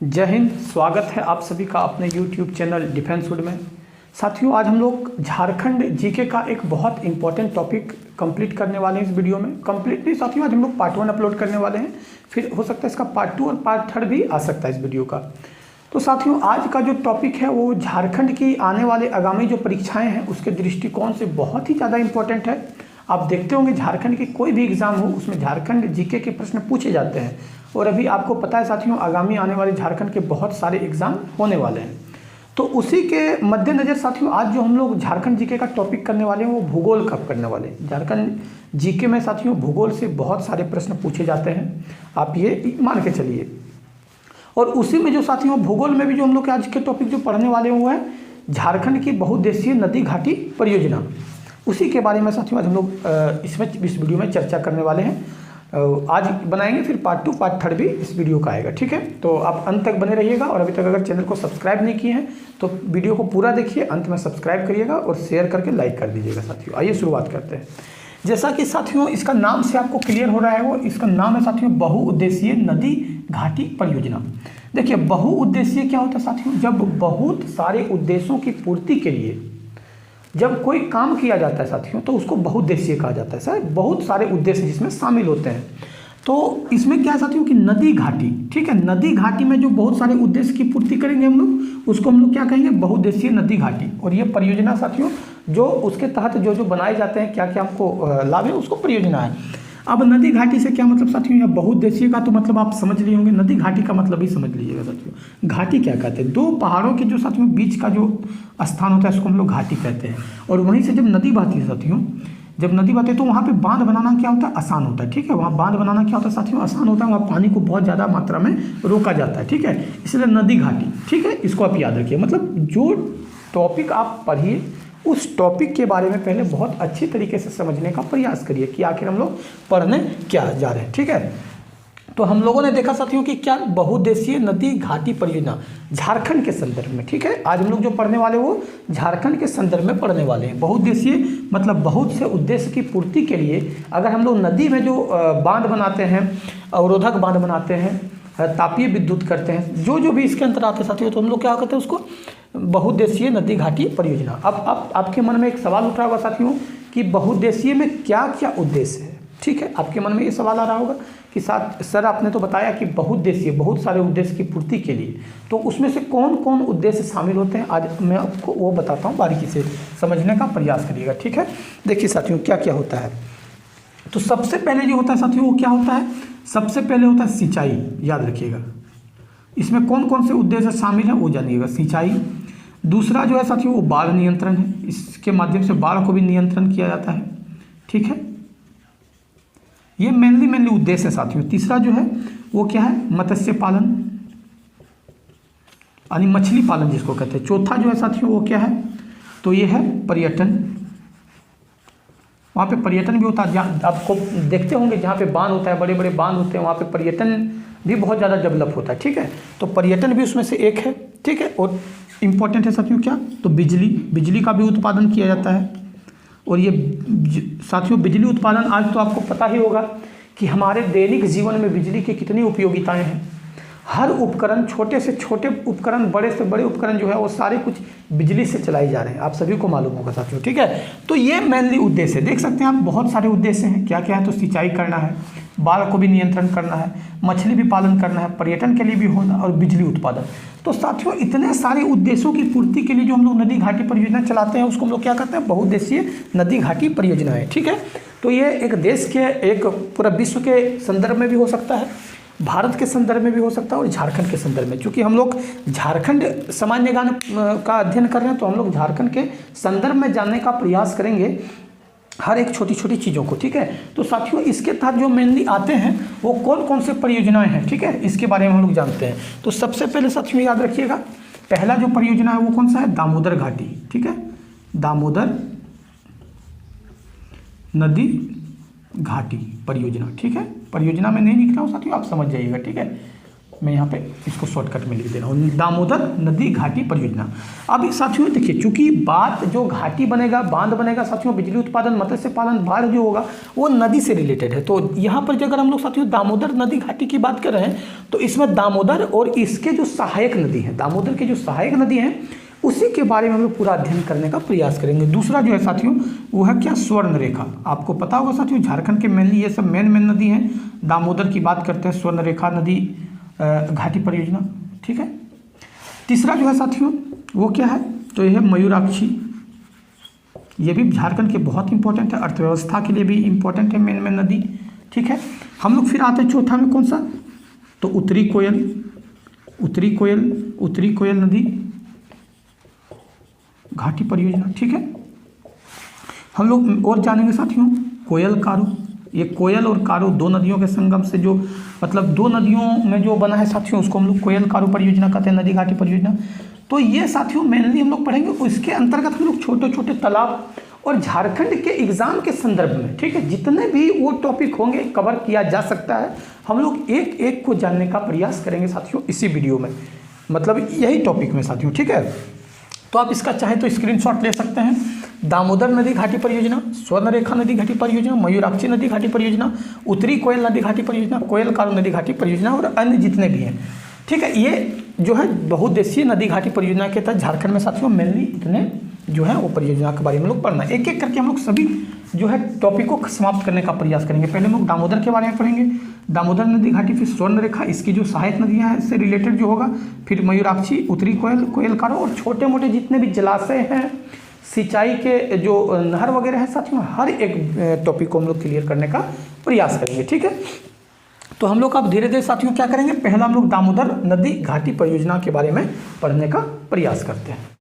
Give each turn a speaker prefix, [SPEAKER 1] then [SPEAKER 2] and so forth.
[SPEAKER 1] जय हिंद। स्वागत है आप सभी का अपने YouTube चैनल डिफेंस वुड में। साथियों, आज हम लोग झारखंड जीके का एक बहुत इंपॉर्टेंट टॉपिक कंप्लीट करने वाले हैं इस वीडियो में। कंप्लीट नहीं साथियों, आज हम लोग पार्ट 1 अपलोड करने वाले हैं, फिर हो सकता है इसका पार्ट 2 और पार्ट 3 भी आ सकता है इस वीडियो का। तो साथियों, आज का जो टॉपिक है वो झारखंड की आने वाले आगामी जो परीक्षाएँ हैं उसके दृष्टिकोण से बहुत ही ज़्यादा इंपॉर्टेंट है। आप देखते होंगे झारखंड की कोई भी एग्ज़ाम हो उसमें झारखंड जीके के प्रश्न पूछे जाते हैं। और अभी आपको पता है साथियों, आगामी आने वाले झारखंड के बहुत सारे एग्ज़ाम होने वाले हैं। तो उसी के मद्देनज़र साथियों, आज जो हम लोग झारखंड जीके का टॉपिक करने वाले हैं वो भूगोल का करने वाले हैं। झारखंड जीके में साथियों भूगोल से बहुत सारे प्रश्न पूछे जाते हैं, आप ये मान के चलिए। और उसी में जो साथियों भूगोल में भी जो हम लोग आज के टॉपिक जो पढ़ने वाले हैं वो है झारखंड की बहुउद्देशीय नदी घाटी परियोजना। उसी के बारे में साथियों आज हम लोग इस वीडियो में चर्चा करने वाले हैं। आज बनाएंगे, फिर पार्ट 2 पार्ट 3 भी इस वीडियो का आएगा, ठीक है। तो आप अंत तक बने रहिएगा और अभी तक अगर चैनल को सब्सक्राइब नहीं किए हैं तो वीडियो को पूरा देखिए, अंत में सब्सक्राइब करिएगा और शेयर करके लाइक कर दीजिएगा। साथियों आइए शुरुआत करते हैं। जैसा कि साथियों इसका नाम से आपको क्लियर हो रहा है, वो इसका नाम है साथियों बहुउद्देशीय नदी घाटी परियोजना। देखिए, बहुउद्देशीय क्या होता है साथियों? जब बहुत सारे उद्देश्यों की पूर्ति के लिए जब कोई काम किया जाता है साथियों तो उसको बहुउद्देशीय कहा जाता है। सर, बहुत सारे उद्देश्य जिसमें शामिल होते हैं। तो इसमें क्या है साथियों कि नदी घाटी, ठीक है, नदी घाटी में जो बहुत सारे उद्देश्य की पूर्ति करेंगे हम लोग, उसको हम लोग क्या कहेंगे? बहुउद्देशीय नदी घाटी। और ये परियोजना साथियों जो उसके तहत जो बनाए जाते हैं, क्या क्या हमको लाभ है, उसको परियोजना है। अब नदी घाटी से क्या मतलब साथियों? या बहुउद्देशीय का तो मतलब आप समझ लिए होंगे, नदी घाटी का मतलब ही समझ लीजिएगा साथियों। घाटी क्या कहते हैं? दो पहाड़ों के जो साथियों बीच का जो स्थान होता है उसको हम लोग घाटी कहते हैं। और वहीं से जब नदी बहती है साथियों, जब नदी बहती है तो वहाँ पे बांध बनाना क्या होता है? आसान होता है, ठीक है। वहाँ बांध बनाना क्या होता है साथियों? आसान होता है। वहाँ पानी को बहुत ज़्यादा मात्रा में रोका जाता है, ठीक है। इसलिए नदी घाटी, ठीक है, इसको आप याद रखिए। मतलब जो टॉपिक आप पढ़िए उस टॉपिक के बारे में पहले बहुत अच्छी तरीके से समझने का प्रयास करिए कि आखिर हम लोग पढ़ने क्या जा रहे हैं, ठीक है। तो हम लोगों ने देखा साथियों कि क्या बहुउद्देशीय नदी घाटी परियोजना झारखंड के संदर्भ में, ठीक है। आज हम लोग जो पढ़ने वाले वो झारखंड के संदर्भ में पढ़ने वाले हैं। बहुउद्देशीय मतलब बहुत से उद्देश्य की पूर्ति के लिए अगर हम लोग नदी में जो बांध बनाते हैं, अवरोधक बांध बनाते हैं, तापीय विद्युत करते हैं, जो भी इसके अंतर आते हैं साथियों, तो हम लोग क्या करते हैं? उसको बहुउद्देशीय नदी घाटी परियोजना। अब आपके मन में एक सवाल उठ रहा होगा साथियों कि बहुउद्देशीय में क्या क्या उद्देश्य है, ठीक है। आपके मन में ये सवाल आ रहा होगा कि सर आपने तो बताया कि बहुउद्देशीय बहुत सारे उद्देश्य की पूर्ति के लिए, तो उसमें से कौन कौन उद्देश्य शामिल होते हैं? आज मैं आपको वो बताता हूँ, बारीकी से समझने का प्रयास करिएगा, ठीक है। देखिए साथियों क्या क्या होता है। तो सबसे पहले जो होता है साथियों वो क्या होता है? सबसे पहले होता है सिंचाई, याद रखिएगा। इसमें कौन कौन से उद्देश्य शामिल हैं वो जानिएगा। सिंचाई। दूसरा जो है साथियों वो बाढ़ नियंत्रण है, इसके माध्यम से बाढ़ को भी नियंत्रण किया जाता है, ठीक है। ये मेनली उद्देश्य है साथियों। तीसरा जो है वो क्या है? मत्स्य पालन यानी मछली पालन जिसको कहते हैं। चौथा जो है साथियों वो क्या है? तो ये है पर्यटन। वहाँ पे पर्यटन भी होता है, जहाँ आपको देखते होंगे जहाँ पे बांध होता है, बड़े बड़े बांध होते हैं, वहाँ पे पर्यटन भी बहुत ज़्यादा डेवलप होता है, ठीक है। तो पर्यटन भी उसमें से एक है, ठीक है। और इम्पोर्टेंट है साथियों क्या? तो बिजली का भी उत्पादन किया जाता है। और ये साथियों बिजली उत्पादन, आज तो आपको पता ही होगा कि हमारे दैनिक जीवन में बिजली की कितनी उपयोगिताएं हैं। हर उपकरण, छोटे से छोटे उपकरण, बड़े से बड़े उपकरण जो है वो सारे कुछ बिजली से चलाए जा रहे हैं, आप सभी को मालूम होगा साथियों, ठीक है। तो ये मेनली उद्देश्य है। देख सकते हैं आप बहुत सारे उद्देश्य हैं। क्या क्या है? तो सिंचाई करना है, बाढ़ को भी नियंत्रण करना है, मछली भी पालन करना है, पर्यटन के लिए भी होना और बिजली उत्पादन। तो साथियों इतने सारे उद्देश्यों की पूर्ति के लिए जो हम लोग नदी घाटी परियोजना चलाते हैं उसको हम लोग क्या कहते हैं? बहुउद्देशीय नदी घाटी परियोजना है, ठीक है। तो ये एक देश के, एक पूरा विश्व के संदर्भ में भी हो सकता है, भारत के संदर्भ में भी हो सकता है और झारखंड के संदर्भ में। क्योंकि हम लोग झारखंड सामान्य ज्ञान का अध्ययन कर रहे हैं तो हम लोग झारखंड के संदर्भ में जानने का प्रयास करेंगे हर एक छोटी छोटी चीज़ों को, ठीक है। तो साथियों इसके तहत जो मेनली आते हैं वो कौन कौन से परियोजनाएं हैं, ठीक है, इसके बारे में हम लोग जानते हैं। तो सबसे पहले साथियों याद रखिएगा, पहला जो परियोजना है वो कौन सा है? दामोदर घाटी, ठीक है। दामोदर नदी घाटी परियोजना, ठीक है। परियोजना में नहीं लिख रहा हूँ साथियों, आप समझ जाइएगा, ठीक है। मैं यहाँ पे इसको शॉर्टकट में लिख दे रहा हूँ, दामोदर नदी घाटी परियोजना। अब साथियों देखिए, चूंकि बात जो घाटी बनेगा, बांध बनेगा साथियों, बिजली उत्पादन, मत्स्य पालन, बाढ़ जो होगा वो नदी से रिलेटेड है। तो यहाँ पर जो अगर हम लोग साथियों दामोदर नदी घाटी की बात कर रहे हैं तो इसमें दामोदर और इसके जो सहायक नदी है, दामोदर के जो सहायक नदी हैं उसी के बारे में हम लोग पूरा अध्ययन करने का प्रयास करेंगे। दूसरा जो है साथियों वो है क्या, स्वर्ण रेखा। आपको पता होगा साथियों झारखंड के मेनली ये सब मेन नदी हैं। दामोदर की बात करते हैं, स्वर्ण रेखा नदी घाटी परियोजना, ठीक है। तीसरा जो है साथियों वो क्या है, तो यह है मयूराक्षी। ये भी झारखंड के बहुत इंपॉर्टेंट है, अर्थव्यवस्था के लिए भी इंपॉर्टेंट है मेन नदी, ठीक है। हम लोग फिर आते हैं चौथा में, कौन सा, तो उत्तरी कोयल नदी घाटी परियोजना, ठीक है। हम लोग और जानेंगे साथियों कोयल कारू। ये कोयल और कारू दो नदियों के संगम से जो मतलब दो नदियों में जो बना है साथियों उसको हम लोग कोयल कारू परियोजना कहते हैं, नदी घाटी परियोजना। तो ये साथियों मेनली हम लोग पढ़ेंगे, उसके अंतर्गत हम लोग छोटे छोटे तालाब और झारखंड के एग्जाम के संदर्भ में, ठीक है, जितने भी वो टॉपिक होंगे कवर किया जा सकता है, हम लोग एक एक को जानने का प्रयास करेंगे साथियों इसी वीडियो में, मतलब यही टॉपिक में साथियों, ठीक है। तो आप इसका चाहे तो स्क्रीनशॉट ले सकते हैं। दामोदर नदी घाटी परियोजना, स्वर्ण रेखा नदी घाटी परियोजना, मयूराक्षी नदी घाटी परियोजना, उत्तरी कोयल नदी घाटी परियोजना, कोयल कारू नदी घाटी परियोजना और अन्य जितने भी हैं, ठीक है। ये जो है बहुउद्देशीय नदी घाटी परियोजना के तहत झारखंड में साथियों मेनली इतने जो है वो परियोजना के बारे में लोग पढ़ना, एक एक करके हम लोग सभी जो है टॉपिक को समाप्त करने का प्रयास करेंगे। पहले हम लोग दामोदर के बारे में पढ़ेंगे, दामोदर नदी घाटी, फिर स्वर्ण रेखा, इसकी जो सहायक नदियां हैं इससे रिलेटेड जो होगा, फिर मयूराक्षी, उत्तरी कोयल, कोयल कारू और छोटे मोटे जितने भी जलाशय हैं, सिंचाई के जो नहर वगैरह है साथियों, हर एक टॉपिक को हम लोग क्लियर करने का प्रयास करेंगे, ठीक है। तो हम लोग अब धीरे धीरे साथियों क्या करेंगे, पहला हम लोग दामोदर नदी घाटी परियोजना के बारे में पढ़ने का प्रयास करते हैं।